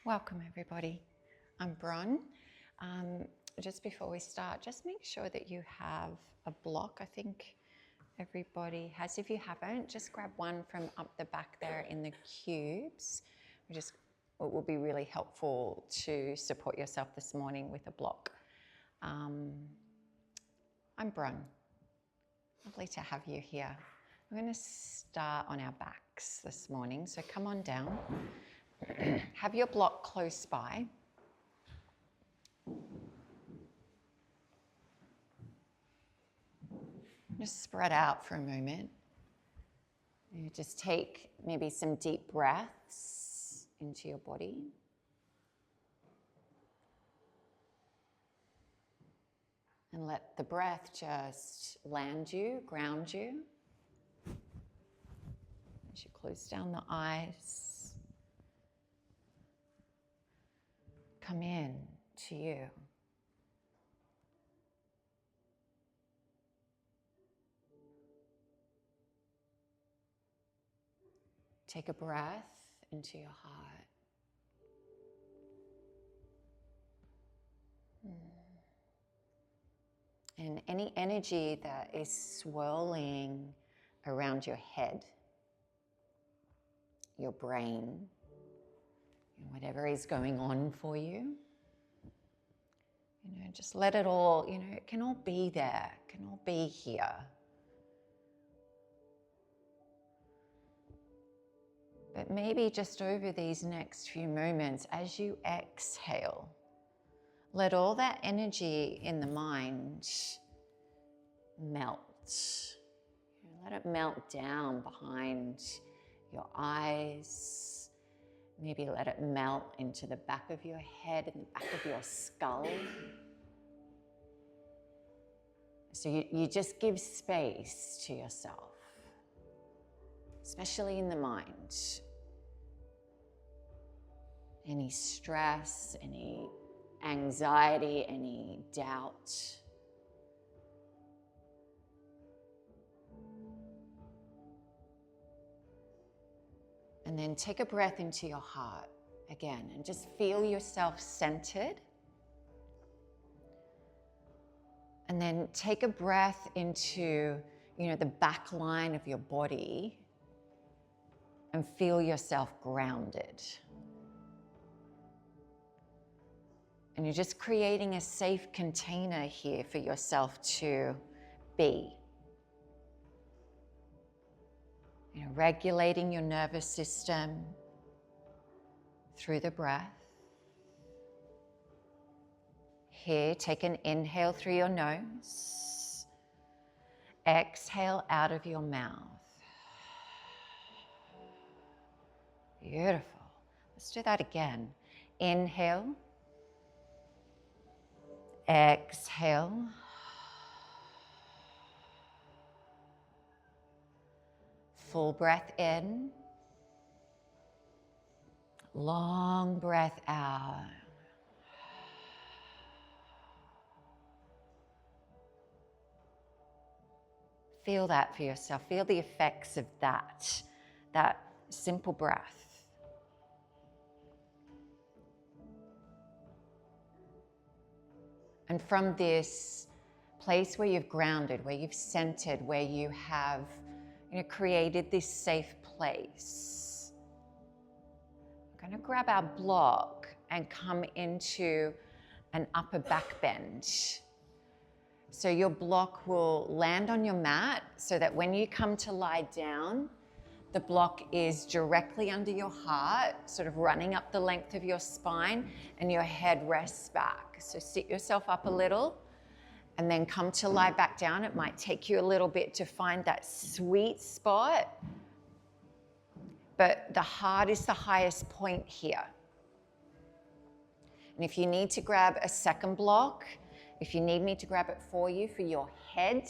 Welcome everybody. I'm Bron. Just before we start, just make sure that you have a block. I think everybody has. If you haven't, just grab one from up the back there in the cubes. It will be really helpful to support yourself this morning with a block. I'm Bron. Lovely to have you here. We're going to start on our backs this morning, so come on down. Have your block close by. Just spread out for a moment. You just take maybe some deep breaths into your body. And let the breath just land you, ground you. As you close down the eyes. Come in to you. Take a breath into your heart. And any energy that is swirling around your head, your brain, whatever is going on for you, just let it all, it can all be there, it can all be here. But maybe just over these next few moments, as you exhale, let all that energy in the mind melt. Let it melt down behind your eyes. Maybe let it melt into the back of your head and the back of your skull. So you just give space to yourself, especially in the mind. Any stress, any anxiety, any doubt. And then take a breath into your heart again and just feel yourself centered. And then take a breath into, the back line of your body and feel yourself grounded. And you're just creating a safe container here for yourself to be. Regulating your nervous system through the breath. Here, take an inhale through your nose. Exhale out of your mouth. Beautiful. Let's do that again. Inhale. Exhale. Full breath in. Long breath out. Feel that for yourself. Feel the effects of that simple breath. And from this place where you've grounded, where you've centered, where you have created this safe place, we're going to grab our block and come into an upper back bend. So your block will land on your mat so that when you come to lie down, the block is directly under your heart, sort of running up the length of your spine, and your head rests back. So sit yourself up a little and then come to lie back down. It might take you a little bit to find that sweet spot, but the heart is the highest point here. And if you need to grab a second block, if you need me to grab it for you for your head,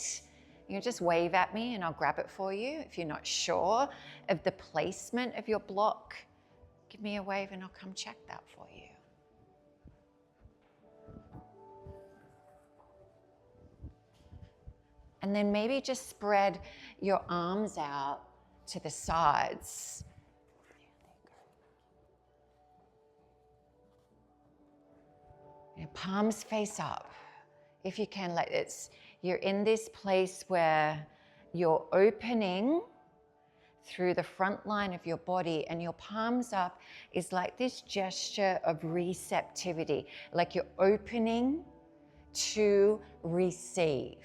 just wave at me and I'll grab it for you. If you're not sure of the placement of your block, give me a wave and I'll come check that for you. And then maybe just spread your arms out to the sides. palms face up. If you can, you're in this place where you're opening through the front line of your body, and your palms up is like this gesture of receptivity, like you're opening to receive.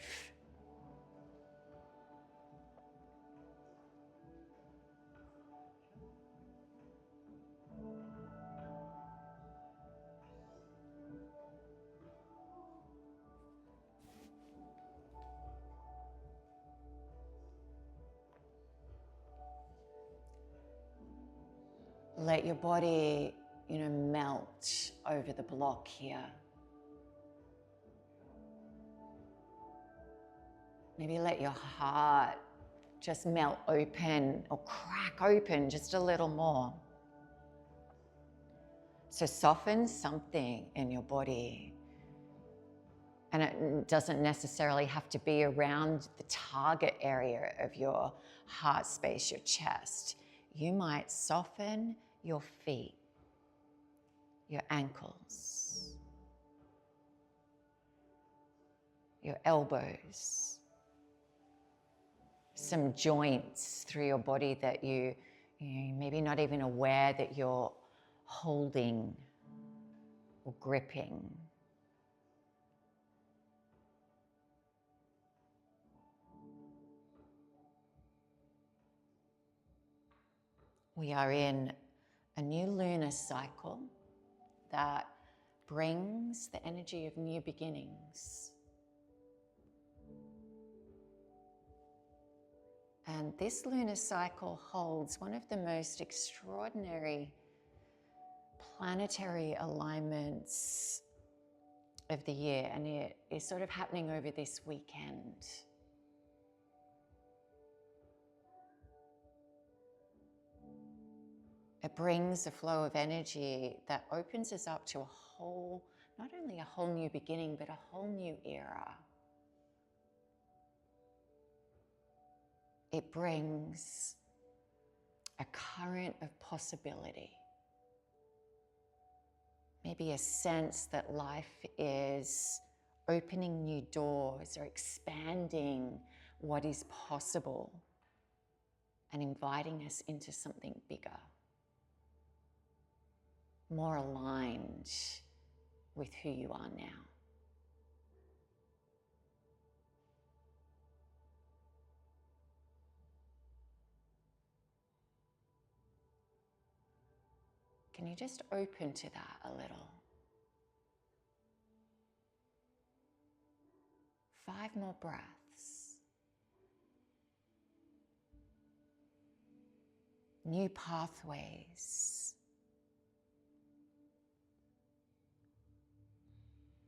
Let your body, melt over the block here. Maybe let your heart just melt open or crack open just a little more. So soften something in your body. And it doesn't necessarily have to be around the target area of your heart space, your chest. You might soften your feet, your ankles, your elbows, some joints through your body that you maybe not even aware that you're holding or gripping. We are in a new lunar cycle that brings the energy of new beginnings. And this lunar cycle holds one of the most extraordinary planetary alignments of the year, and it is sort of happening over this weekend. It brings a flow of energy that opens us up to not only a whole new beginning, but a whole new era. It brings a current of possibility. Maybe a sense that life is opening new doors or expanding what is possible and inviting us into something bigger, more aligned with who you are now. Can you just open to that a little? 5 more breaths. New pathways.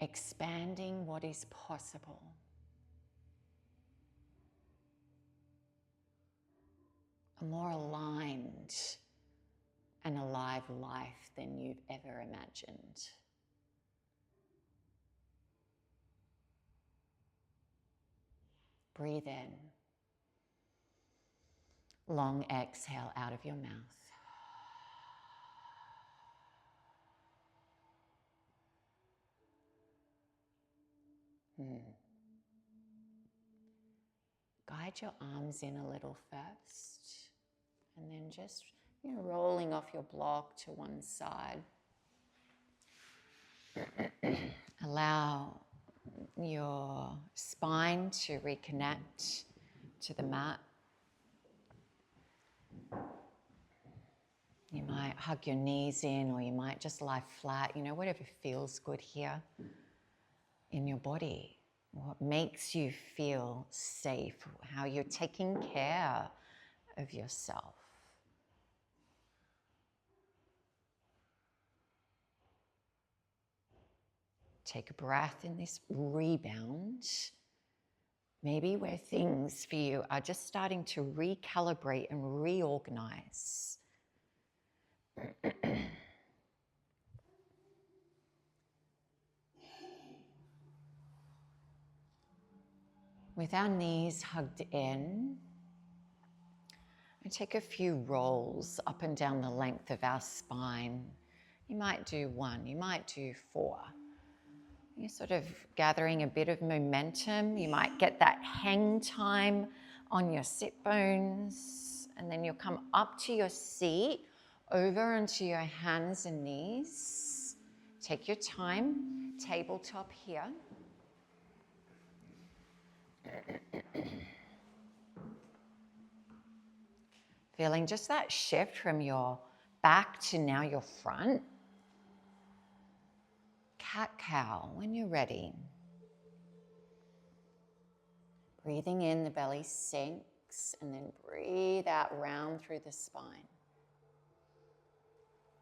Expanding what is possible. A more aligned and alive life than you've ever imagined. Breathe in. Long exhale out of your mouth. Guide your arms in a little first, and then just rolling off your block to one side. Allow your spine to reconnect to the mat. You might hug your knees in, or you might just lie flat, whatever feels good here in your body. What makes you feel safe, how you're taking care of yourself. Take a breath in this rebound, maybe where things for you are just starting to recalibrate and reorganize. With our knees hugged in, and take a few rolls up and down the length of our spine. You might do 1, you might do 4. You're sort of gathering a bit of momentum. You might get that hang time on your sit bones, and then you'll come up to your seat, over onto your hands and knees. Take your time, tabletop here. Feeling just that shift from your back to now your front. Cat-cow when you're ready. Breathing in, the belly sinks, and then breathe out round through the spine.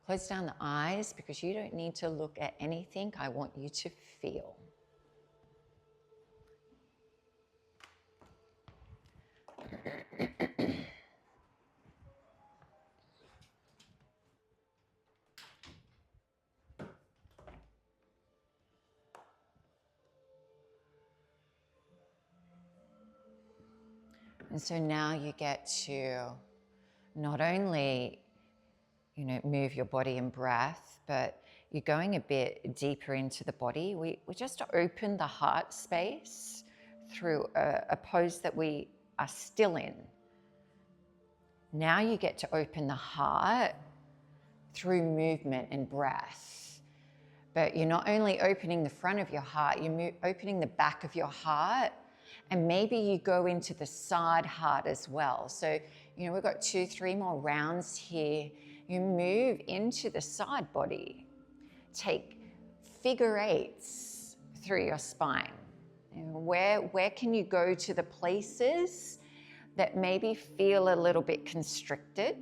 Close down the eyes because you don't need to look at anything. I want you to feel. And so now you get to not only, move your body and breath, but you're going a bit deeper into the body. We just open the heart space through a pose that we are still in. Now you get to open the heart through movement and breath. But you're not only opening the front of your heart, you're opening the back of your heart. And maybe you go into the side heart as well. So, we've got 2-3 more rounds here. You move into the side body. Take figure eights through your spine. Where can you go to the places that maybe feel a little bit constricted?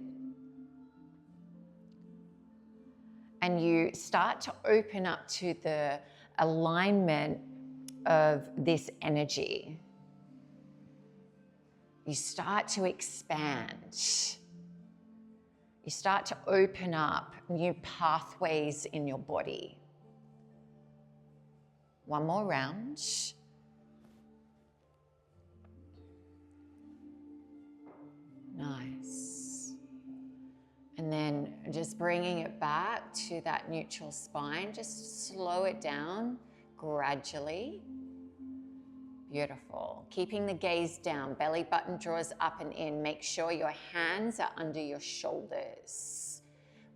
And you start to open up to the alignment of this energy. You start to expand. You start to open up new pathways in your body. One more round. Nice. And then just bringing it back to that neutral spine. Just slow it down gradually. Beautiful. Keeping the gaze down, belly button draws up and in. Make sure your hands are under your shoulders.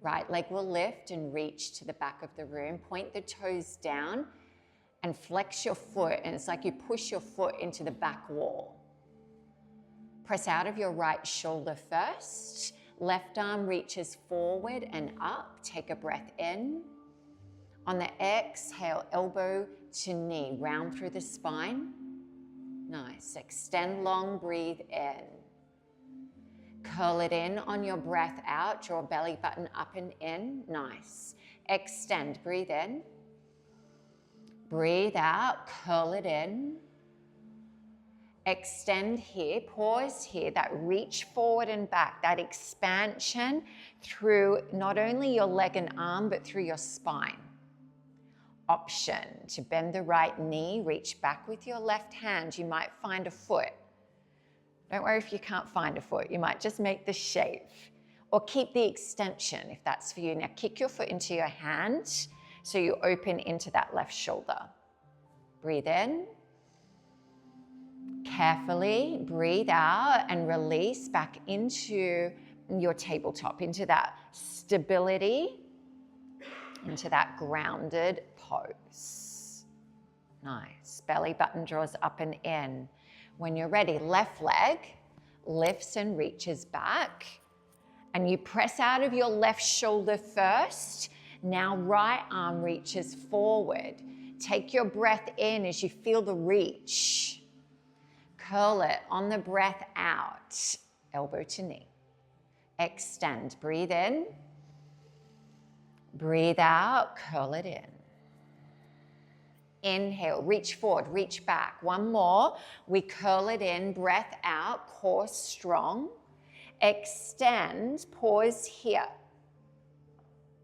Right leg will lift and reach to the back of the room. Point the toes down and flex your foot. And it's like you push your foot into the back wall. Press out of your right shoulder first. Left arm reaches forward and up. Take a breath in. On the exhale, elbow to knee, round through the spine. Nice. Extend long, breathe in. Curl it in on your breath out. Draw belly button up and in. Nice. Extend, breathe in. Breathe out, curl it in. Extend here, pause here, that reach forward and back, that expansion through not only your leg and arm, but through your spine. Option to bend the right knee, reach back with your left hand. You might find a foot. Don't worry if you can't find a foot. You might just make the shape or keep the extension if that's for you. Now kick your foot into your hand so you open into that left shoulder. Breathe in. Carefully breathe out and release back into your tabletop, into that stability, into that grounded pose. Nice. Belly button draws up and in. When you're ready, left leg lifts and reaches back. And you press out of your left shoulder first. Now right arm reaches forward. Take your breath in as you feel the reach. Curl it on the breath out. Elbow to knee. Extend. Breathe in. Breathe out, curl it in. Inhale, reach forward, reach back. One more. We curl it in, breath out, core strong. Extend, pause here.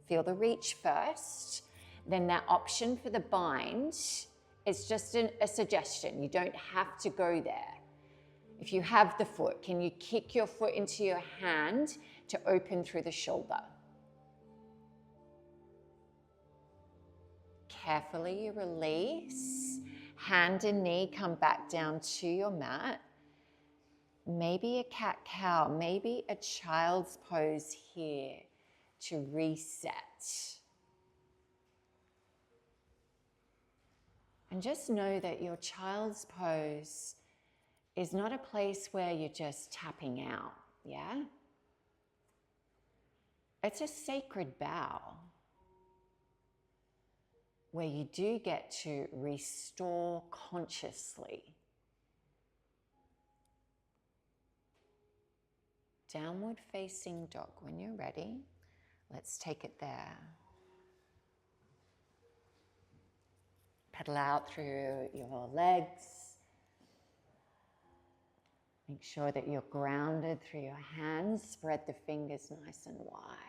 Feel the reach first. Then that option for the bind is just a suggestion. You don't have to go there. If you have the foot, can you kick your foot into your hand to open through the shoulder? carefully you release. Hand and knee come back down to your mat. Maybe a cat-cow, maybe a child's pose here to reset. And just know that your child's pose is not a place where you're just tapping out, yeah? It's a sacred bow where you do get to restore consciously. Downward facing dog. When you're ready, let's take it there. Pedal out through your legs. Make sure that you're grounded through your hands. Spread the fingers nice and wide.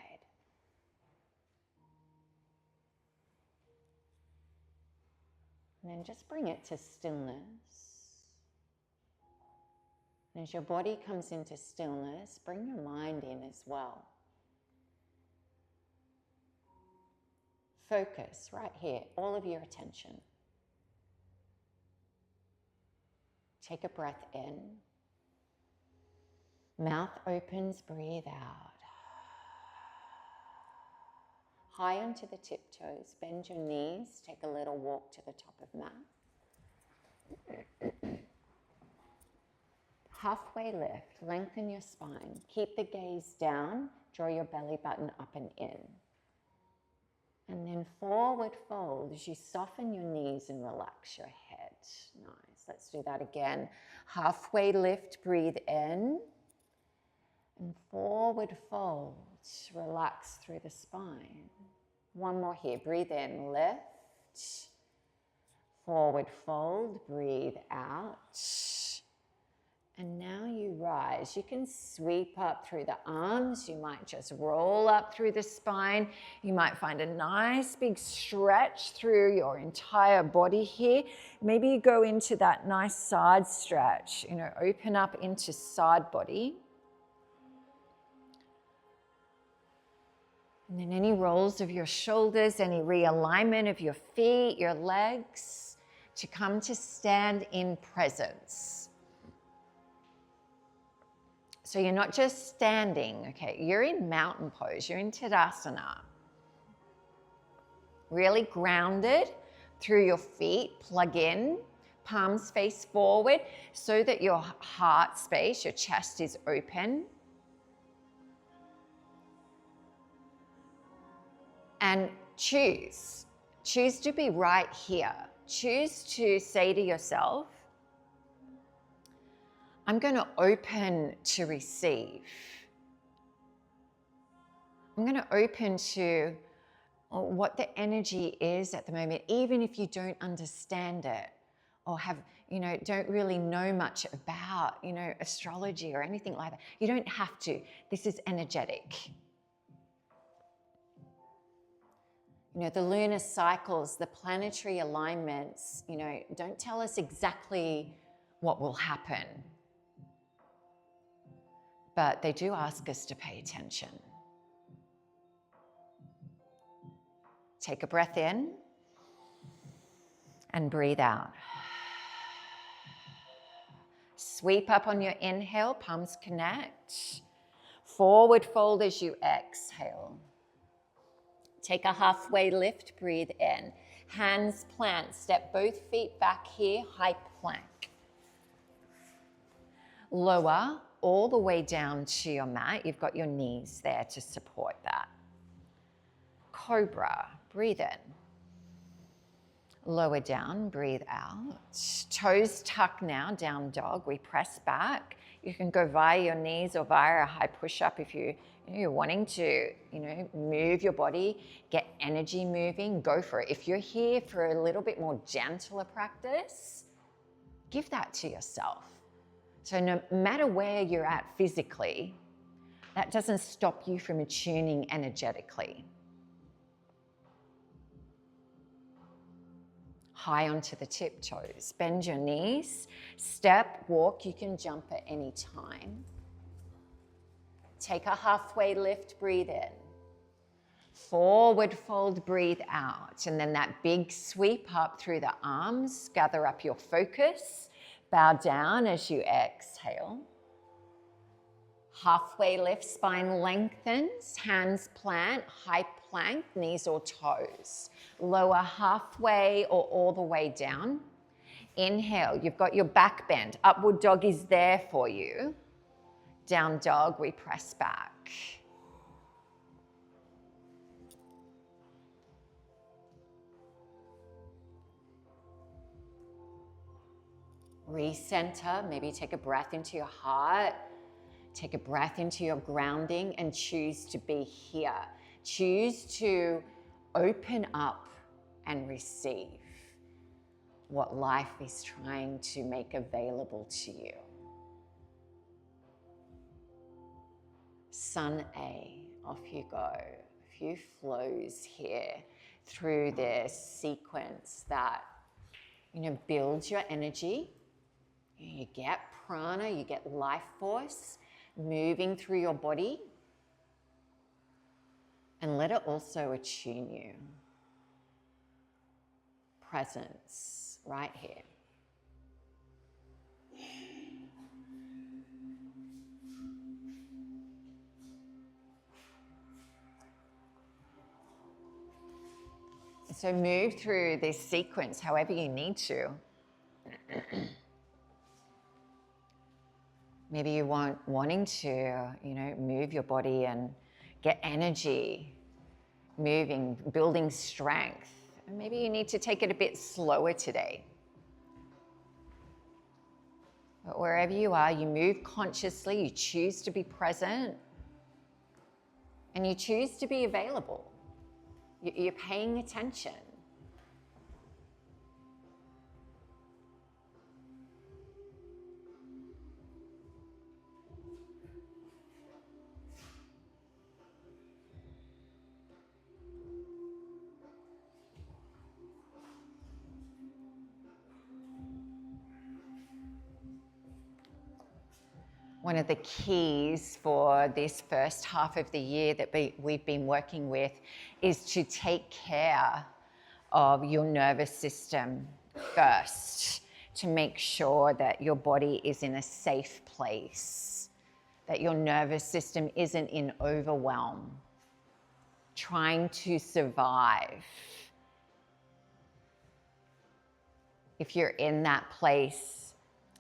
And then just bring it to stillness. And as your body comes into stillness, bring your mind in as well. Focus right here, all of your attention. Take a breath in. Mouth opens, breathe out. High onto the tiptoes, bend your knees, take a little walk to the top of mat. Halfway lift, lengthen your spine. Keep the gaze down, draw your belly button up and in. And then forward fold as you soften your knees and relax your head. Nice, let's do that again. Halfway lift, breathe in. And forward fold, relax through the spine. One more here, breathe in, lift. Forward fold, breathe out. And now you rise. You can sweep up through the arms. You might just roll up through the spine. You might find a nice big stretch through your entire body here. Maybe you go into that nice side stretch, open up into side body. And then any rolls of your shoulders, any realignment of your feet, your legs, to come to stand in presence. So you're not just standing, okay? You're in mountain pose, you're in Tadasana. Really grounded through your feet, plug in, palms face forward so that your heart space, your chest is open. And choose to be right here. Choose to say to yourself, I'm going to open to receive. I'm going to open to what the energy is at the moment, even if you don't understand it or have, don't really know much about, astrology or anything like that. You don't have to. This is energetic. The lunar cycles, the planetary alignments, don't tell us exactly what will happen. But they do ask us to pay attention. Take a breath in and breathe out. Sweep up on your inhale, palms connect. Forward fold as you exhale. Take a halfway lift, breathe in. Hands plant, step both feet back here, high plank. Lower all the way down to your mat. You've got your knees there to support that. Cobra, breathe in. Lower down, breathe out. Toes tuck now, down dog. We press back. You can go via your knees or via a high push-up if you're wanting to, move your body, get energy moving, go for it. If you're here for a little bit more gentler practice, give that to yourself. So no matter where you're at physically, that doesn't stop you from attuning energetically. High onto the tiptoes. Bend your knees. Step, walk. You can jump at any time. Take a halfway lift. Breathe in. Forward fold, breathe out. And then that big sweep up through the arms. Gather up your focus. Bow down as you exhale. Halfway lift, spine lengthens. Hands plant, high plank, knees or toes. Lower halfway or all the way down. Inhale, you've got your back bend. Upward dog is there for you. Down dog, we press back. Recenter, maybe take a breath into your heart. Take a breath into your grounding and choose to be here. Choose to open up and receive what life is trying to make available to you. Sun A, off you go. A few flows here through this sequence that, builds your energy. You get prana, you get life force moving through your body. And let it also attune you. Presence right here. So move through this sequence however you need to. Maybe you wanting to, move your body and get energy moving, building strength. And maybe you need to take it a bit slower today. But wherever you are, you move consciously, you choose to be present, and you choose to be available. You're paying attention. One of the keys for this first half of the year that we've been working with is to take care of your nervous system first, to make sure that your body is in a safe place, that your nervous system isn't in overwhelm, trying to survive. If you're in that place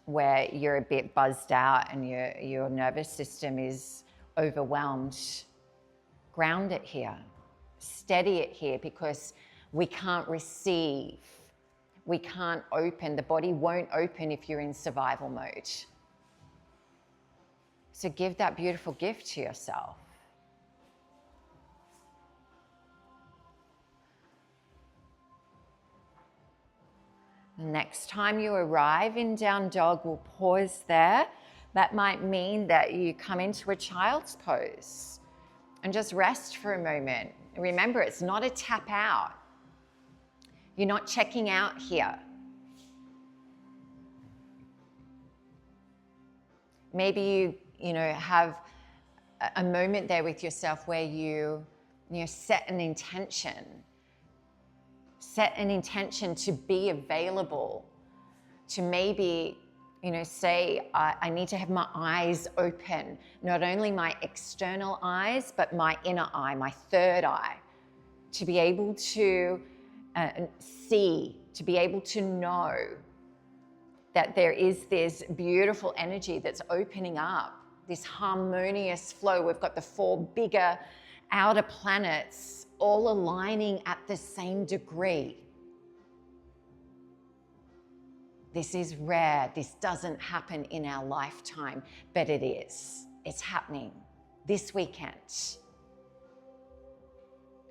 where you're a bit buzzed out and your nervous system is overwhelmed, ground it here, steady it here, because we can't receive, we can't open, the body won't open if you're in survival mode. So give that beautiful gift to yourself. The next time you arrive in down dog, we'll pause there. That might mean that you come into a child's pose and just rest for a moment. Remember, it's not a tap out. You're not checking out here. Maybe you have a moment there with yourself where you set an intention. Set an intention to be available, to maybe, say, I need to have my eyes open, not only my external eyes, but my inner eye, my third eye, to be able to see, to be able to know that there is this beautiful energy that's opening up, this harmonious flow. We've got the 4 bigger outer planets all aligning at the same degree. This is rare. This doesn't happen in our lifetime, but it is. It's happening this weekend.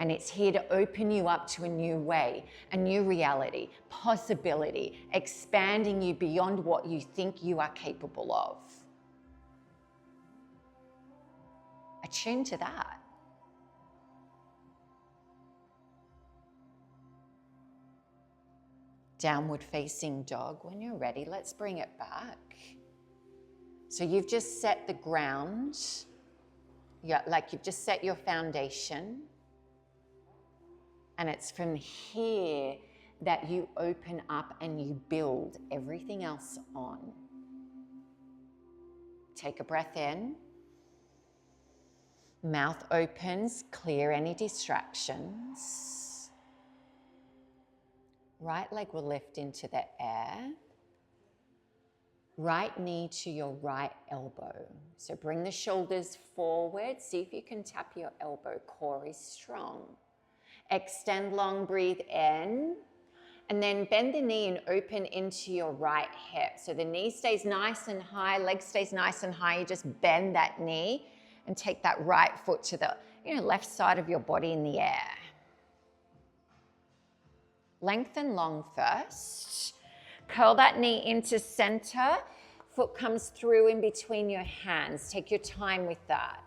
And it's here to open you up to a new way, a new reality, possibility, expanding you beyond what you think you are capable of. Attune to that. Downward facing dog. When you're ready, let's bring it back. So you've just set the ground, like you've just set your foundation. And it's from here that you open up and you build everything else on. Take a breath in. Mouth opens, clear any distractions. Right leg will lift into the air. Right knee to your right elbow. So bring the shoulders forward. See if you can tap your elbow. Core is strong. Extend long, breathe in. And then bend the knee and open into your right hip. So the knee stays nice and high, leg stays nice and high. You just bend that knee and take that right foot to the left side of your body in the air. Lengthen long first. Curl that knee into center. Foot comes through in between your hands. Take your time with that.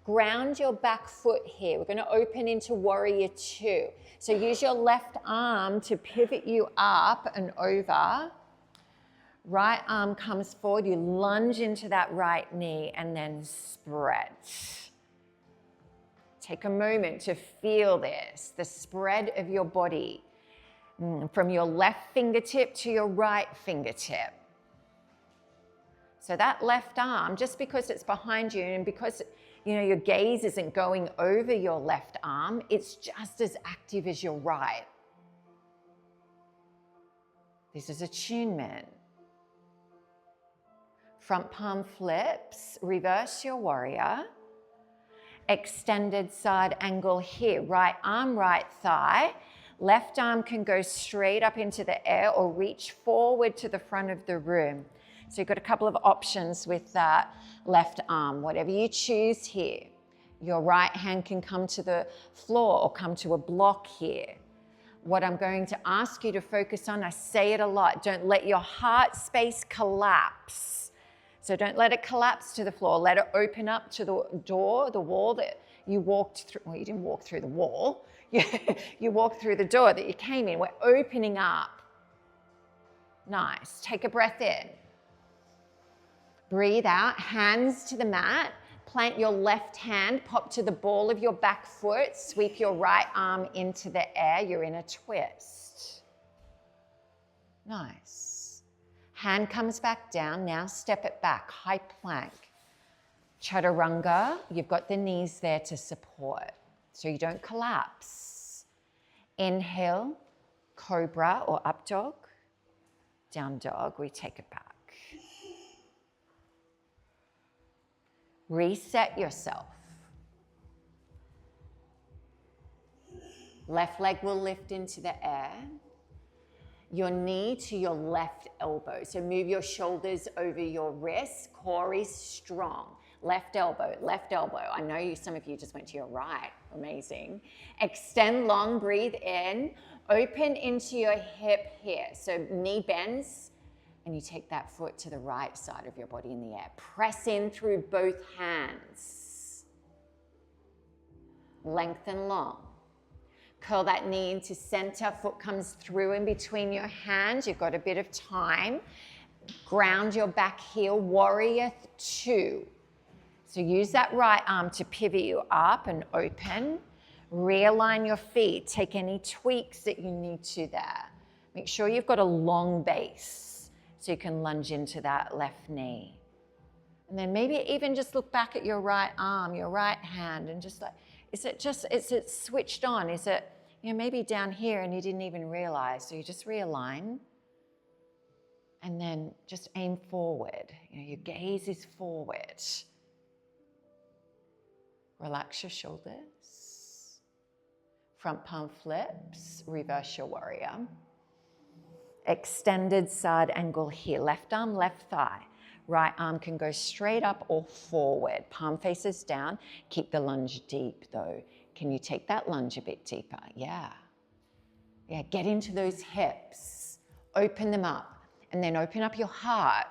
Ground your back foot here. We're going to open into warrior two. So use your left arm to pivot you up and over. Right arm comes forward. You lunge into that right knee and then spread. Take a moment to feel this, the spread of your body from your left fingertip to your right fingertip. So that left arm, just because it's behind you and because your gaze isn't going over your left arm, it's just as active as your right. This is attunement. Front palm flips, reverse your warrior. Extended side angle here. Right arm, right thigh. Left arm can go straight up into the air or reach forward to the front of the room. So you've got a couple of options with that left arm, whatever you choose here. Your right hand can come to the floor or come to a block here. What I'm going to ask you to focus on, I say it a lot, don't let your heart space collapse. So don't let it collapse to the floor. Let it open up to the door, the wall that you walked through. Well, you didn't walk through the wall. You walked through the door that you came in. We're opening up. Nice. Take a breath in. Breathe out, hands to the mat. Plant your left hand, pop to the ball of your back foot. Sweep your right arm into the air. You're in a twist. Nice. Hand comes back down. Now step it back, high plank. Chaturanga, you've got the knees there to support so you don't collapse. Inhale, cobra or up dog. Down dog, we take it back. Reset yourself. Left leg will lift into the air. Your knee to your left elbow. So move your shoulders over your wrists. Core is strong. Left elbow, left elbow. I know some of you just went to your right. Amazing. Extend long, breathe in. Open into your hip here. So knee bends. And you take that foot to the right side of your body in the air. Press in through both hands. Lengthen long. Curl that knee into center. Foot comes through in between your hands. You've got a bit of time. Ground your back heel. Warrior two. So use that right arm to pivot you up and open. Realign your feet. Take any tweaks that you need to there. Make sure you've got a long base. So you can lunge into that left knee. And then maybe even just look back at your right arm, your right hand, and just like, is it switched on? Is it, maybe down here and you didn't even realize. So you just realign and then just aim forward. Your gaze is forward. Relax your shoulders. Front palm flips, reverse your warrior. Extended side angle here. Left arm, left thigh. Right arm can go straight up or forward. Palm faces down. Keep the lunge deep though. Can you take that lunge a bit deeper? Yeah. Yeah, get into those hips. Open them up. And then open up your heart.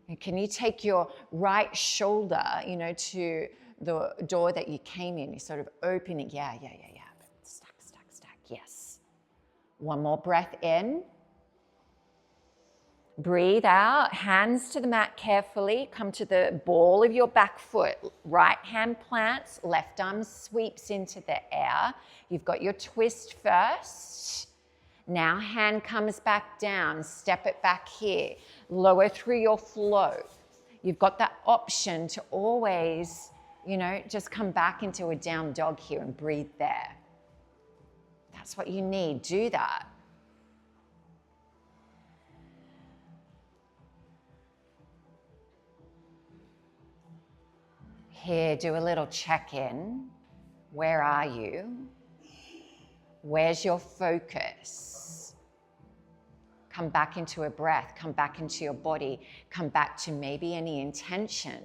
And can you take your right shoulder, to the door that you came in? You sort of open it. Yeah. Stack. Yes. One more breath in. Breathe out, hands to the mat carefully. Come to the ball of your back foot. Right hand plants, left arm sweeps into the air. You've got your twist first. Now hand comes back down, step it back here. Lower through your flow. You've got that option to always, just come back into a down dog here and breathe there. That's what you need, do that. Here, do a little check-in. Where are you? Where's your focus? Come back into a breath, come back into your body, come back to maybe any intention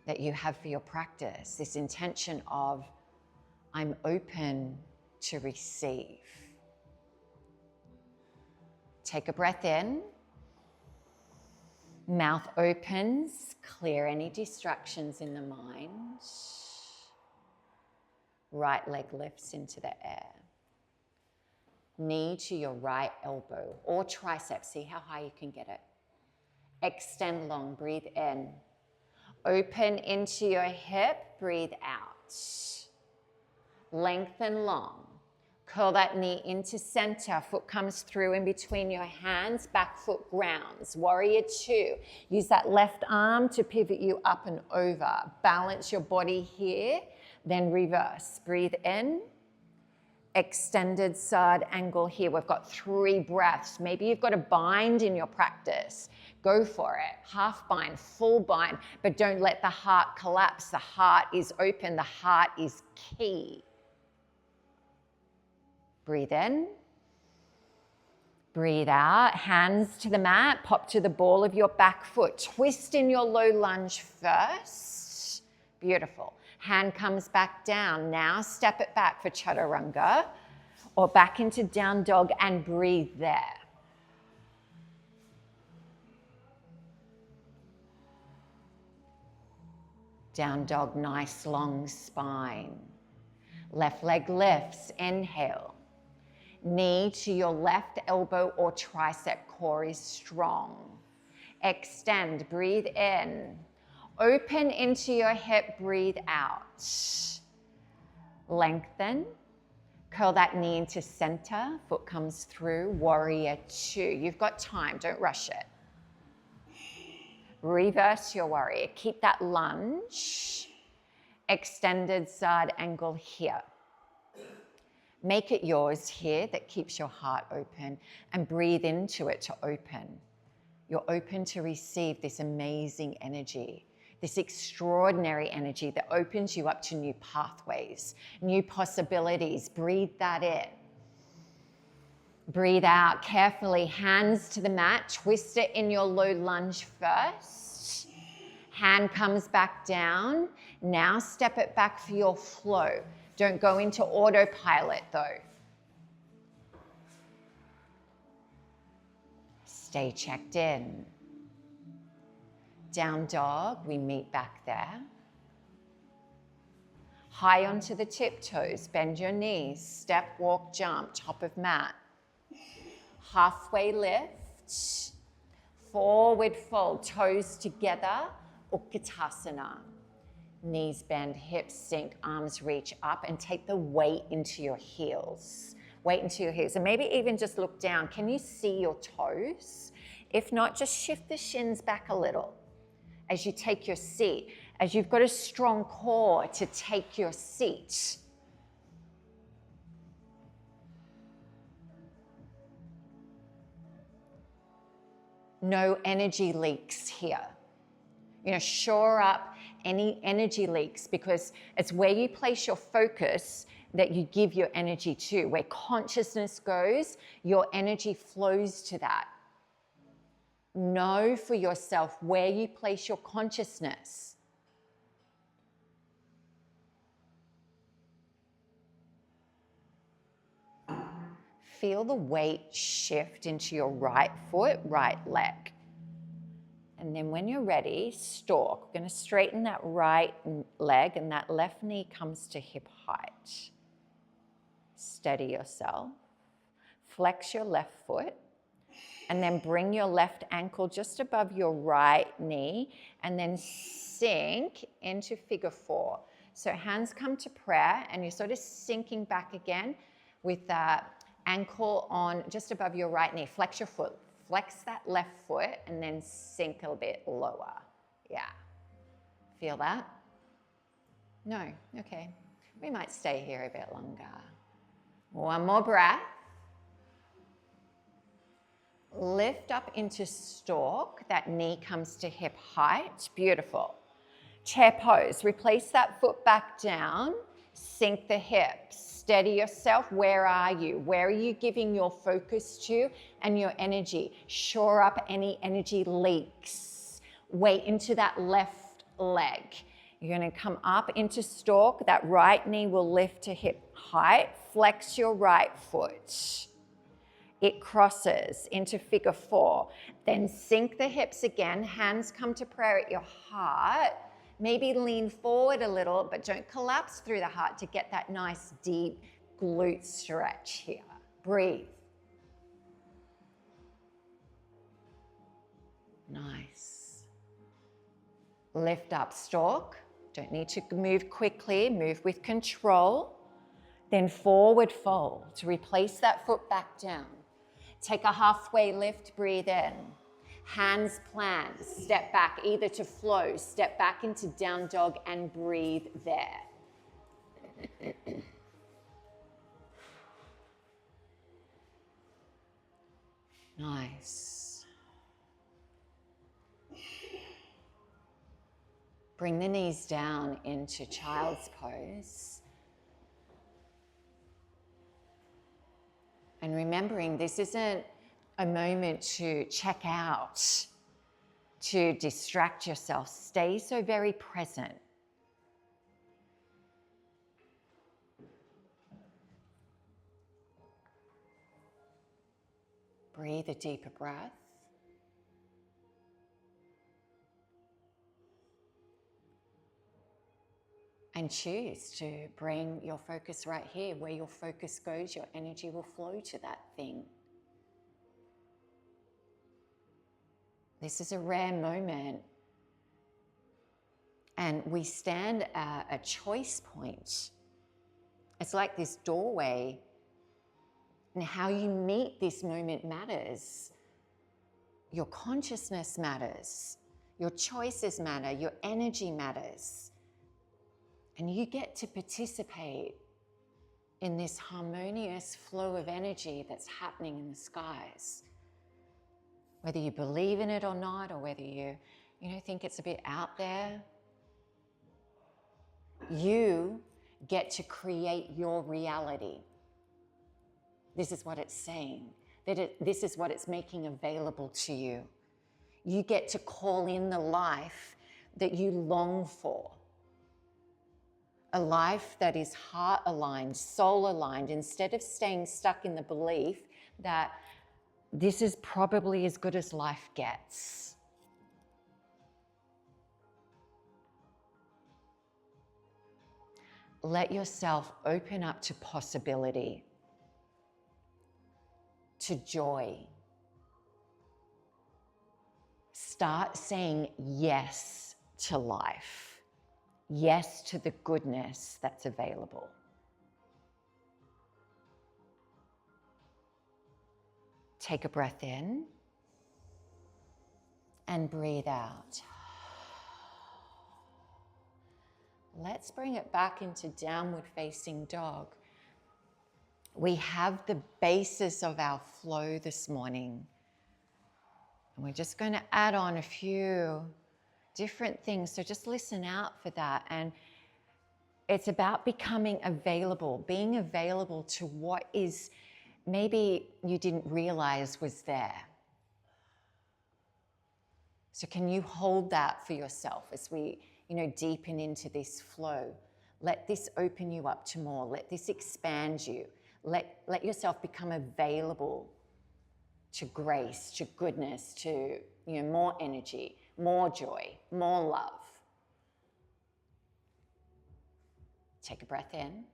that you have for your practice. This intention of, I'm open to receive. Take a breath in. Mouth opens, clear any distractions in the mind. Right leg lifts into the air. Knee to your right elbow or tricep. See how high you can get it. Extend long, breathe in. Open into your hip, breathe out. Lengthen long. Curl that knee into center. Foot comes through in between your hands. Back foot grounds. Warrior two. Use that left arm to pivot you up and over. Balance your body here. Then reverse. Breathe in. Extended side angle here. We've got 3 breaths. Maybe you've got a bind in your practice. Go for it. Half bind, full bind. But don't let the heart collapse. The heart is open. The heart is key. Breathe in, breathe out, hands to the mat, pop to the ball of your back foot. Twist in your low lunge first. Beautiful. Hand comes back down. Now step it back for chaturanga or back into down dog and breathe there. Down dog, nice long spine. Left leg lifts, inhale. Knee to your left elbow or tricep, core is strong. Extend, breathe in. Open into your hip, breathe out. Lengthen. Curl that knee into center, foot comes through, warrior two. You've got time, don't rush it. Reverse your warrior, keep that lunge. Extended side angle here. Make it yours here that keeps your heart open and breathe into it to open. You're open to receive this amazing energy, this extraordinary energy that opens you up to new pathways, new possibilities. Breathe that in. Breathe out carefully, hands to the mat, twist it in your low lunge first. Hand comes back down. Now step it back for your flow. Don't go into autopilot though. Stay checked in. Down dog, we meet back there. High onto the tiptoes, bend your knees, step, walk, jump, top of mat. Halfway lift, forward fold, toes together, Utkatasana. Knees bend, hips sink, arms reach up and take the weight into your heels. Weight into your heels and maybe even just look down. Can you see your toes? If not, just shift the shins back a little as you take your seat, as you've got a strong core to take your seat. No energy leaks here. Shore up any energy leaks because it's where you place your focus that you give your energy to. Where consciousness goes, your energy flows to that. Know for yourself where you place your consciousness. Feel the weight shift into your right foot, right leg. And then when you're ready, stalk. We're going to straighten that right leg and that left knee comes to hip height. Steady yourself. Flex your left foot and then bring your left ankle just above your right knee, and then sink into figure 4. So hands come to prayer, and you're sort of sinking back again with that ankle on just above your right knee. Flex your foot. Flex that left foot, and then sink a bit lower. Yeah. Feel that? No? Okay. We might stay here a bit longer. One more breath. Lift up into stork. That knee comes to hip height. Beautiful. Chair pose. Replace that foot back down. Sink the hips. Steady yourself. Where are you? Where are you giving your focus to and your energy? Shore up any energy leaks. Weight into that left leg. You're going to come up into stork. That right knee will lift to hip height. Flex your right foot. It crosses into figure 4. Then sink the hips again. Hands come to prayer at your heart. Maybe lean forward a little, but don't collapse through the heart to get that nice deep glute stretch here. Breathe. Nice. Lift up, stork. Don't need to move quickly, move with control. Then forward fold to replace that foot back down. Take a halfway lift, breathe in. Hands plant, step back either to flow, step back into down dog and breathe there. Nice. Bring the knees down into child's pose. And remembering this isn't a moment to check out, to distract yourself. Stay so very present. Breathe a deeper breath. And choose to bring your focus right here. Where your focus goes, your energy will flow to that thing. This is a rare moment. And we stand at a choice point. It's like this doorway. And how you meet this moment matters. Your consciousness matters. Your choices matter. Your energy matters. And you get to participate in this harmonious flow of energy that's happening in the skies. Whether you believe in it or not, or whether you think it's a bit out there, you get to create your reality. This is what it's saying, this is what it's making available to you. You get to call in the life that you long for. A life that is heart aligned, soul aligned, instead of staying stuck in the belief that this is probably as good as life gets. Let yourself open up to possibility, to joy. Start saying yes to life. Yes to the goodness that's available. Take a breath in and breathe out. Let's bring it back into downward facing dog. We have the basis of our flow this morning. And we're just going to add on a few different things. So just listen out for that. And it's about becoming available, being available to what is maybe you didn't realize was there. So can you hold that for yourself as we, deepen into this flow? Let this open you up to more. Let this expand you. Let yourself become available to grace, to goodness, to more energy, more joy, more love. Take a breath in.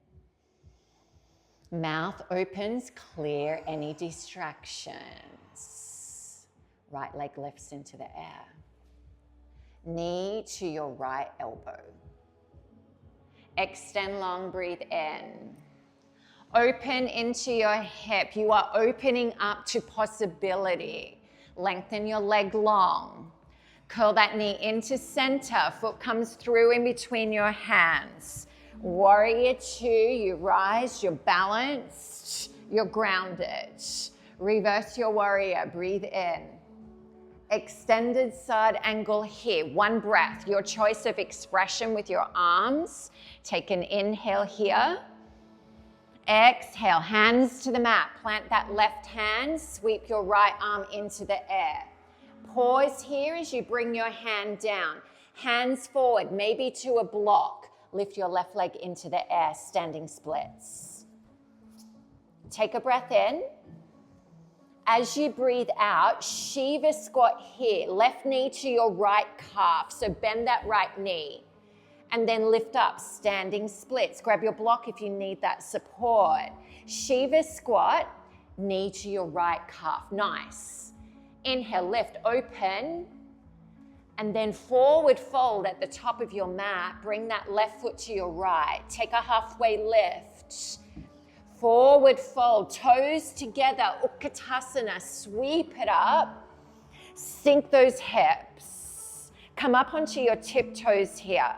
Mouth opens, clear any distractions. Right leg lifts into the air. Knee to your right elbow. Extend long, breathe in. Open into your hip. You are opening up to possibility. Lengthen your leg long. Curl that knee into center. Foot comes through in between your hands. Warrior two, you rise, you're balanced, you're grounded. Reverse your warrior, breathe in. Extended side angle here, one breath. Your choice of expression with your arms. Take an inhale here. Exhale, hands to the mat. Plant that left hand, sweep your right arm into the air. Pause here as you bring your hand down. Hands forward, maybe to a block. Lift your left leg into the air, standing splits. Take a breath in. As you breathe out, Shiva squat here. Left knee to your right calf, so bend that right knee. And then lift up, standing splits. Grab your block if you need that support. Shiva squat, knee to your right calf. Nice. Inhale, lift, open. And then forward fold at the top of your mat. Bring that left foot to your right. Take a halfway lift. Forward fold, toes together, Utkatasana. Sweep it up. Sink those hips. Come up onto your tiptoes here.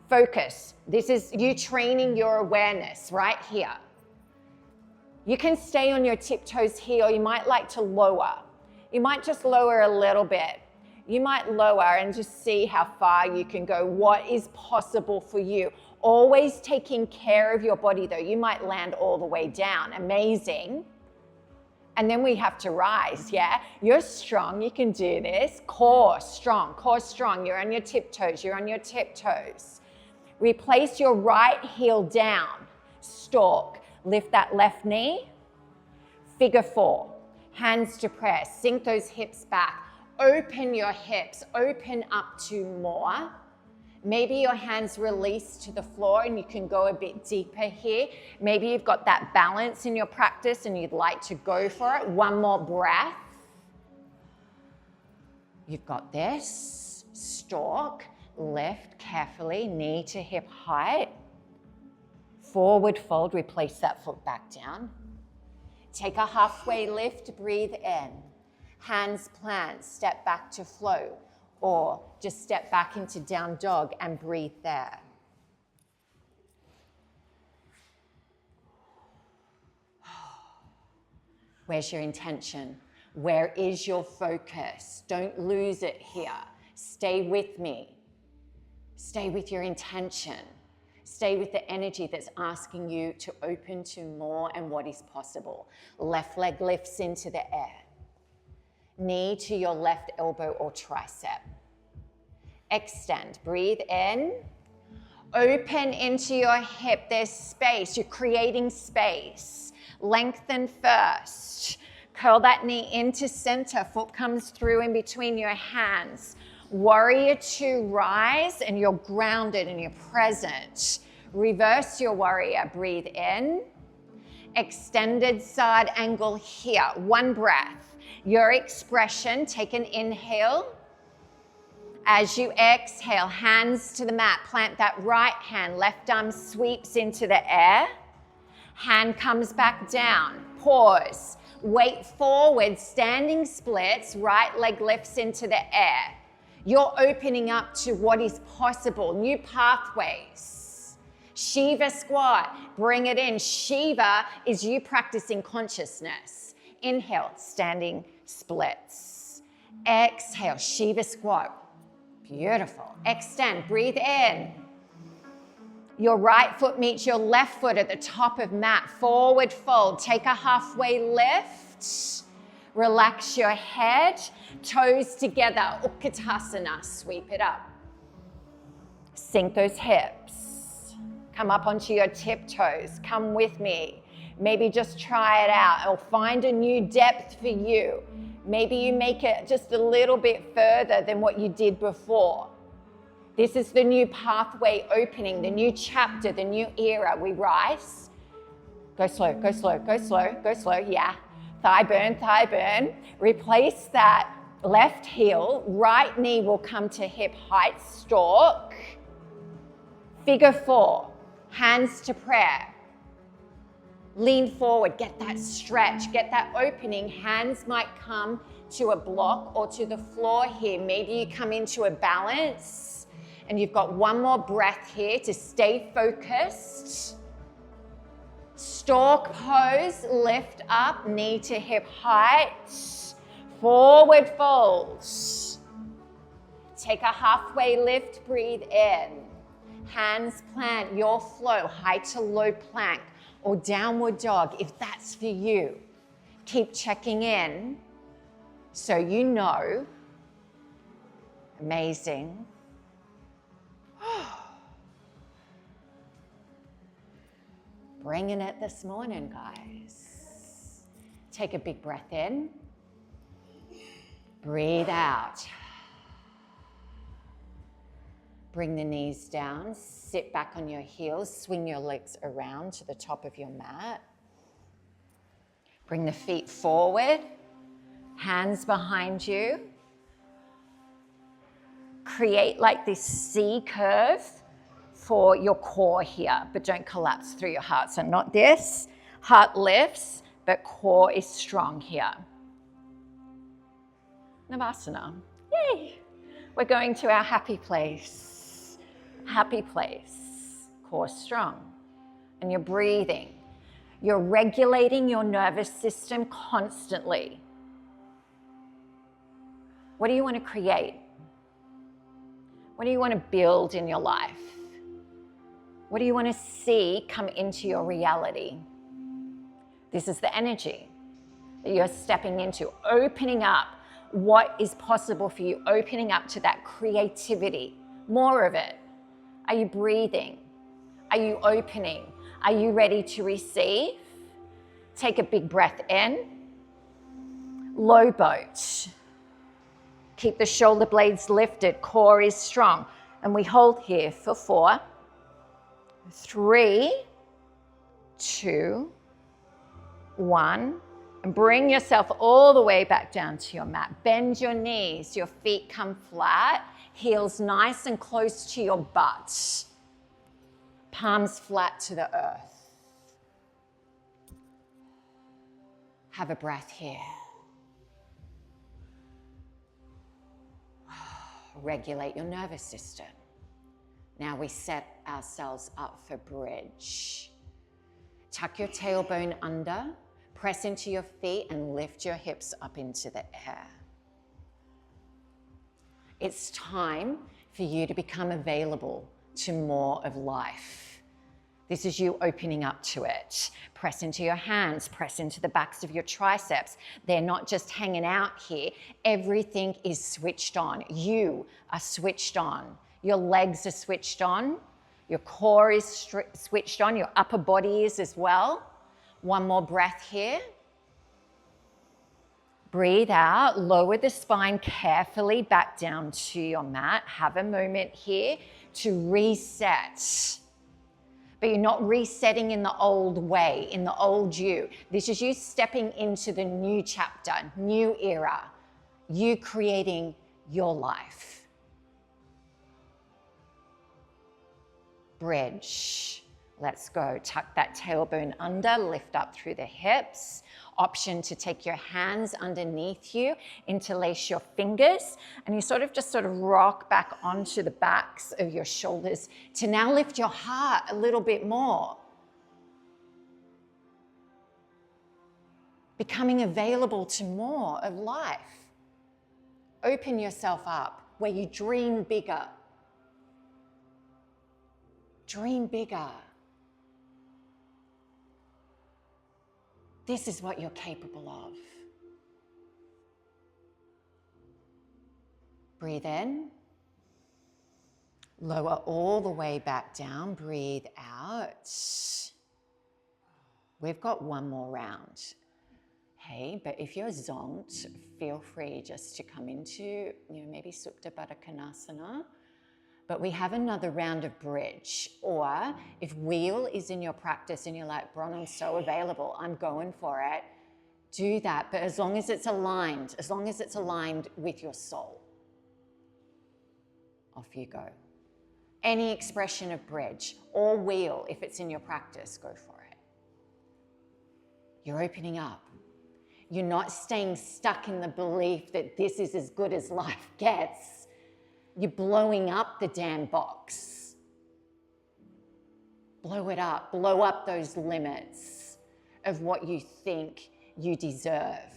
Focus. This is you training your awareness right here. You can stay on your tiptoes here, or you might like to lower. You might just lower a little bit. You might lower and just see how far you can go, what is possible for you. Always taking care of your body though. You might land all the way down. Amazing. And then we have to rise, yeah? You're strong, you can do this. Core strong, you're on your tiptoes, Replace your right heel down, stalk. Lift that left knee, figure four. Hands to press, sink those hips back. Open your hips, open up to more. Maybe your hands release to the floor and you can go a bit deeper here. Maybe you've got that balance in your practice and you'd like to go for it. One more breath. You've got this. Stalk, lift carefully, knee to hip height. Forward fold, replace that foot back down. Take a halfway lift, breathe in. Hands plant, step back to flow. Or just step back into down dog and breathe there. Where's your intention? Where is your focus? Don't lose it here. Stay with me. Stay with your intention. Stay with the energy that's asking you to open to more and what is possible. Left leg lifts into the air. Knee to your left elbow or tricep. Extend, breathe in. Open into your hip, there's space, you're creating space. Lengthen first. Curl that knee into center, foot comes through in between your hands. Warrior two, rise, and you're grounded and you're present. Reverse your warrior, breathe in. Extended side angle here, one breath. Your expression, take an inhale. As you exhale, hands to the mat, plant that right hand, left arm sweeps into the air. Hand comes back down, pause. Weight forward, standing splits, right leg lifts into the air. You're opening up to what is possible, new pathways. Shiva squat, bring it in. Shiva is you practicing consciousness. Inhale, standing splits. Exhale, Shiva squat. Beautiful. Extend, breathe in. Your right foot meets your left foot at the top of mat. Forward fold, take a halfway lift. Relax your head, toes together, Utkatasana, sweep it up. Sink those hips. Come up onto your tiptoes, come with me. Maybe just try it out or find a new depth for you. Maybe you make it just a little bit further than what you did before. This is the new pathway opening, the new chapter, the new era. We rise. Go slow, go slow, go slow, go slow, yeah. Thigh burn, thigh burn. Replace that left heel. Right knee will come to hip height, stalk. Figure 4, hands to prayer. Lean forward, get that stretch, get that opening. Hands might come to a block or to the floor here. Maybe you come into a balance and you've got one more breath here to stay focused. Stalk pose, lift up, knee to hip height. Forward fold. Take a halfway lift, breathe in. Hands plant your flow, high to low plank or downward dog if that's for you. Keep checking in so you know. Amazing. Bringing it this morning, guys. Take a big breath in. Breathe out. Bring the knees down, sit back on your heels, swing your legs around to the top of your mat. Bring the feet forward, hands behind you. Create like this C curve for your core here, but don't collapse through your heart. So not this, heart lifts, but core is strong here. Navasana, yay! We're going to our happy place. Happy place, core strong. And you're breathing. You're regulating your nervous system constantly. What do you want to create? What do you want to build in your life? What do you want to see come into your reality? This is the energy that you're stepping into, opening up what is possible for you, opening up to that creativity, more of it. Are you breathing? Are you opening? Are you ready to receive? Take a big breath in. Low boat. Keep the shoulder blades lifted, core is strong. And we hold here for 4, 3, 2, 1. And bring yourself all the way back down to your mat. Bend your knees, your feet come flat. Heels nice and close to your butt. Palms flat to the earth. Have a breath here. Regulate your nervous system. Now we set ourselves up for bridge. Tuck your tailbone under, press into your feet and lift your hips up into the air. It's time for you to become available to more of life. This is you opening up to it. Press into your hands, press into the backs of your triceps. They're not just hanging out here. Everything is switched on. You are switched on. Your legs are switched on. Your core is switched on. Your upper body is as well. One more breath here. Breathe out, lower the spine carefully back down to your mat. Have a moment here to reset. But you're not resetting in the old way, in the old you. This is you stepping into the new chapter, new era. You creating your life. Bridge. Let's go. Tuck that tailbone under, lift up through the hips. Option to take your hands underneath you, interlace your fingers, and you sort of rock back onto the backs of your shoulders to now lift your heart a little bit more. Becoming available to more of life. Open yourself up where you dream bigger. Dream bigger. This is what you're capable of. Breathe in. Lower all the way back down. Breathe out. We've got one more round. Hey, but if you're zonked, feel free just to come into, maybe Supta Baddha Konasana. But we have another round of bridge. Or if wheel is in your practice and you're like, Bron, I'm so available, I'm going for it, do that, but as long as it's aligned with your soul, off you go. Any expression of bridge or wheel, if it's in your practice, go for it. You're opening up. You're not staying stuck in the belief that this is as good as life gets. You're blowing up the damn box. Blow it up. Blow up those limits of what you think you deserve.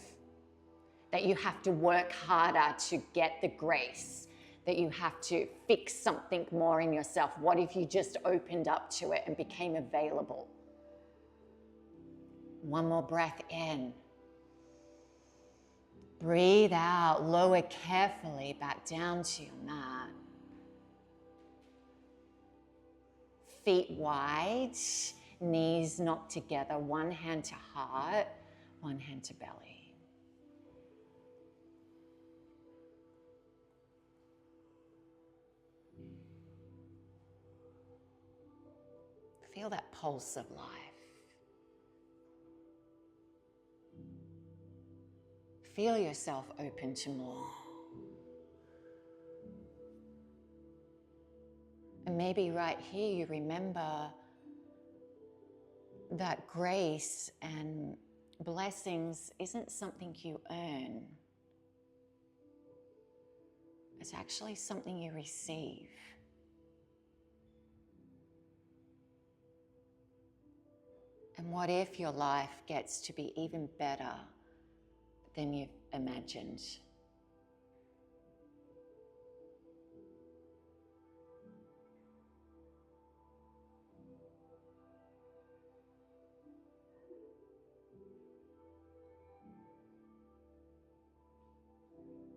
That you have to work harder to get the grace. That you have to fix something more in yourself. What if you just opened up to it and became available? One more breath in. Breathe out. Lower carefully back down to your mat. Feet wide, knees knocked together, one hand to heart, one hand to belly. Feel that pulse of life. Feel yourself open to more. And maybe right here you remember that grace and blessings isn't something you earn. It's actually something you receive. And what if your life gets to be even better than you've imagined?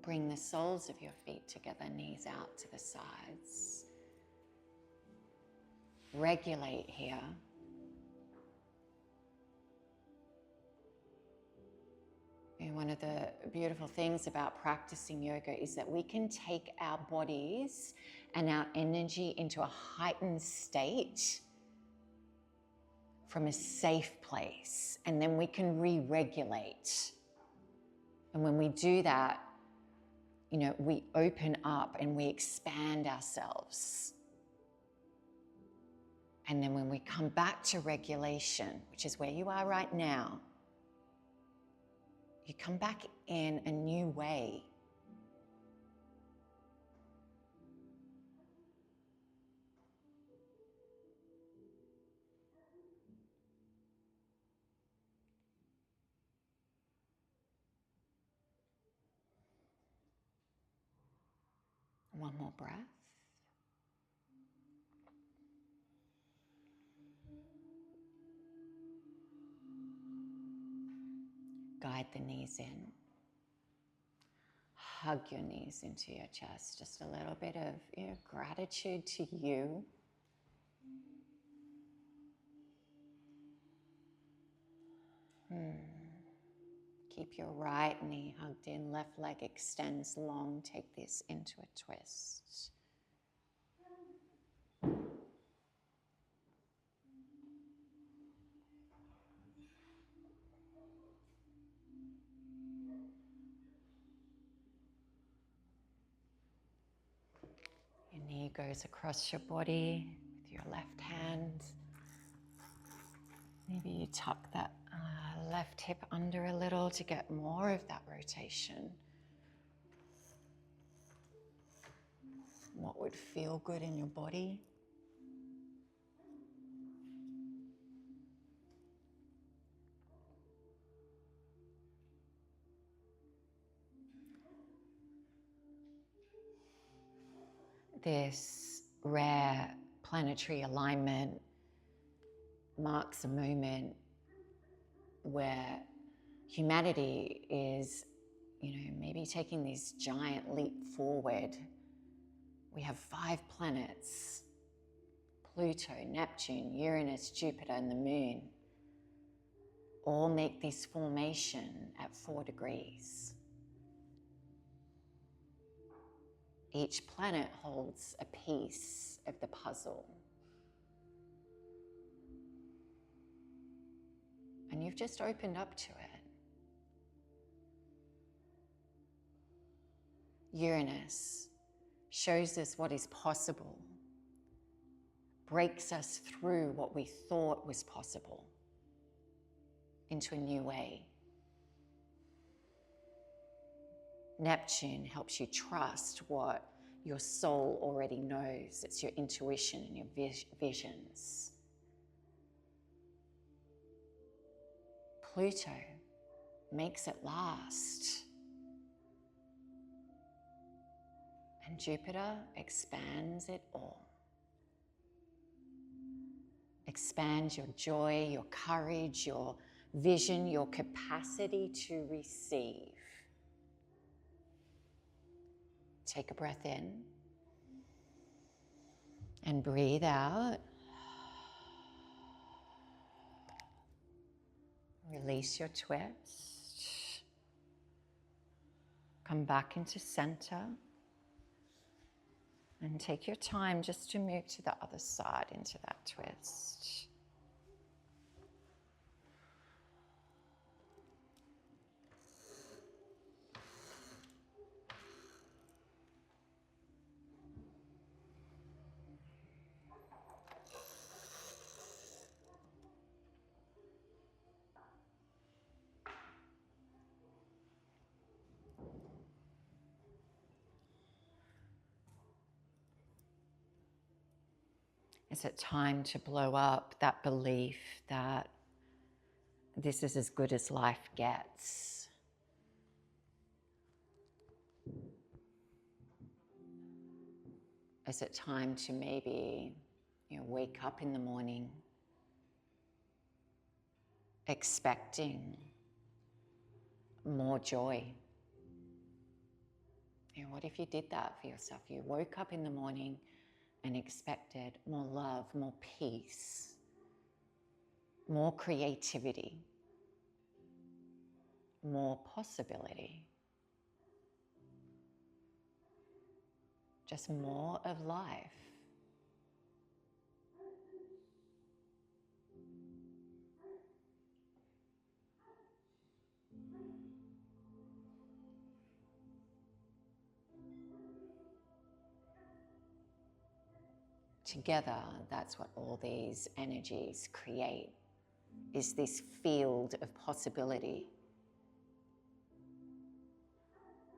Bring the soles of your feet together, knees out to the sides. Regulate here. And one of the beautiful things about practicing yoga is that we can take our bodies and our energy into a heightened state from a safe place, and then we can re-regulate. And when we do that, we open up and we expand ourselves. And then when we come back to regulation, which is where you are right now, you come back in a new way. One more breath. Guide the knees in. Hug your knees into your chest. Just a little bit of gratitude to you. Keep your right knee hugged in. Left leg extends long. Take this into a twist. Your knee goes across your body with your left hand. Maybe you tuck that left hip under a little to get more of that rotation. What would feel good in your body? This rare planetary alignment marks a moment where humanity is, maybe taking this giant leap forward. We have 5 planets: Pluto, Neptune, Uranus, Jupiter, and the Moon. All make this formation at 4 degrees. Each planet holds a piece of the puzzle. And you've just opened up to it. Uranus shows us what is possible, breaks us through what we thought was possible into a new way. Neptune helps you trust what your soul already knows. It's your intuition and your visions. Pluto makes it last. And Jupiter expands it all. Expands your joy, your courage, your vision, your capacity to receive. Take a breath in and breathe out. Release your twist. Come back into center. And take your time just to move to the other side into that twist. Is it time to blow up that belief that this is as good as life gets? Is it time to maybe, wake up in the morning expecting more joy? What if you did that for yourself? You woke up in the morning and expected more love, more peace, more creativity, more possibility, just more of life. Together, that's what all these energies create, is this field of possibility.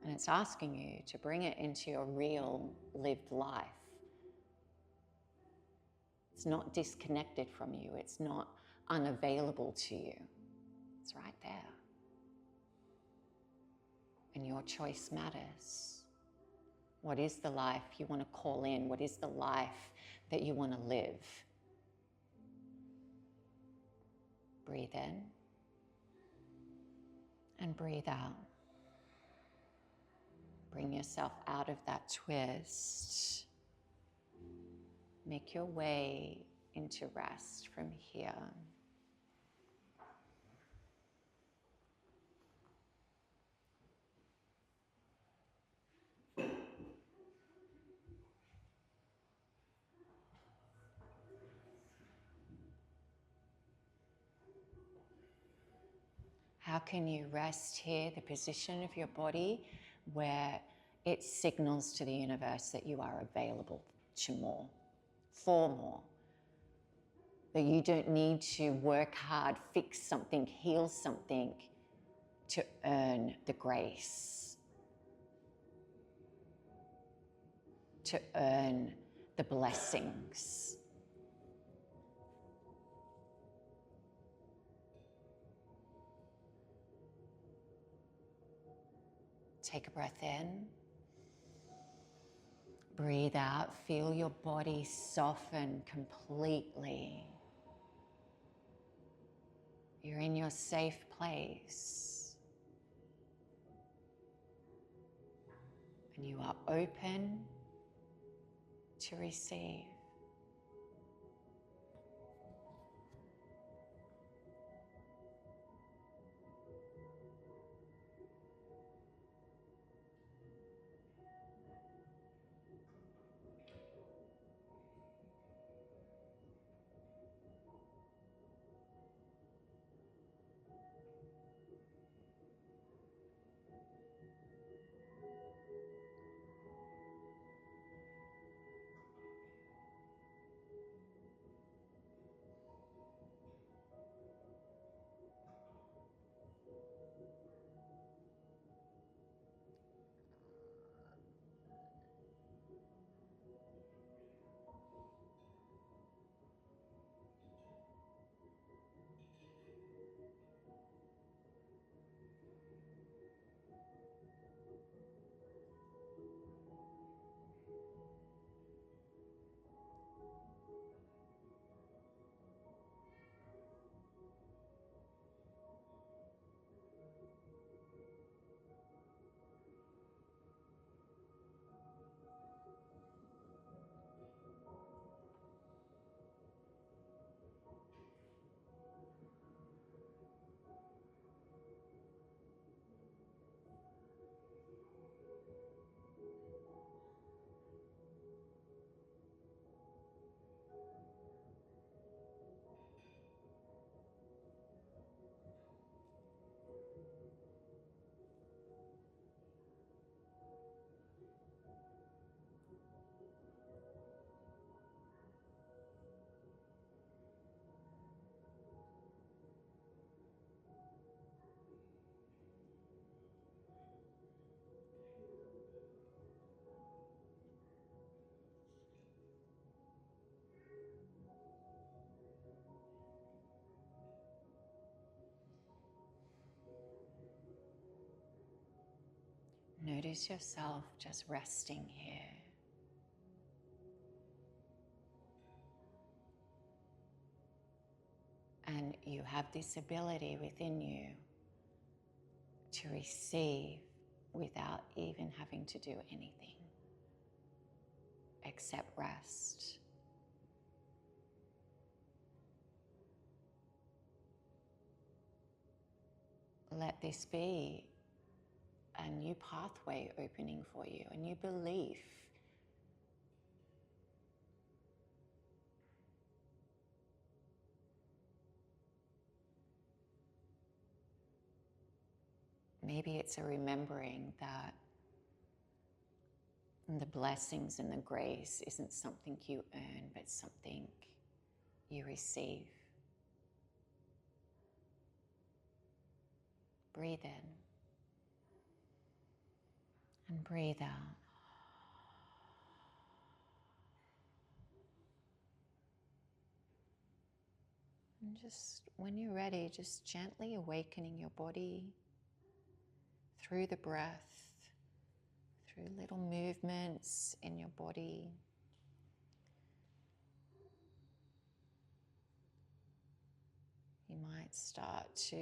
And it's asking you to bring it into your real lived life. It's not disconnected from you. It's not unavailable to you. It's right there. And your choice matters. What is the life you want to call in? What is the life that you want to live? Breathe in and breathe out. Bring yourself out of that twist. Make your way into rest from here. How can you rest here, the position of your body where it signals to the universe that you are available to more, for more, that you don't need to work hard, fix something, heal something to earn the grace, to earn the blessings. Take a breath in. Breathe out. Feel your body soften completely. You're in your safe place. And you are open to receive. Notice yourself just resting here. And you have this ability within you to receive without even having to do anything except rest. Let this be a new pathway opening for you, a new belief. Maybe it's a remembering that the blessings and the grace isn't something you earn, but something you receive. Breathe in and breathe out. And just when you're ready, just gently awakening your body through the breath, through little movements in your body. You might start to,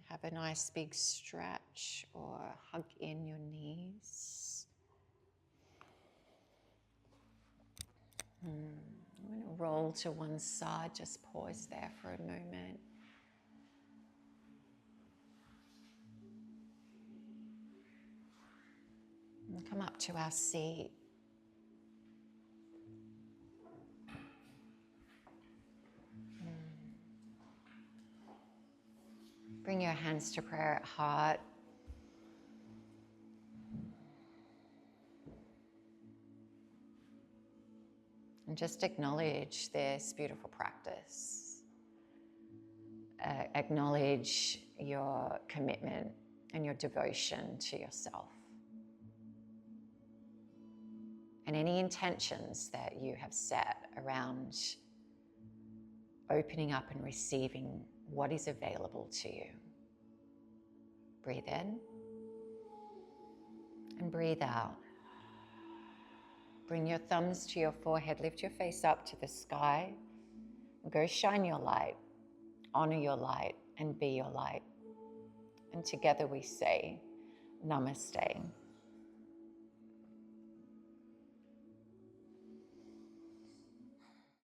have a nice big stretch or hug in your knees. I'm going to roll to one side, just pause there for a moment. And come up to our seat. Bring your hands to prayer at heart. And just acknowledge this beautiful practice. Acknowledge your commitment and your devotion to yourself. And any intentions that you have set around opening up and receiving what is available to you. Breathe in and breathe out. Bring your thumbs to your forehead, lift your face up to the sky. Go shine your light, honor your light, and be your light. And together we say, Namaste.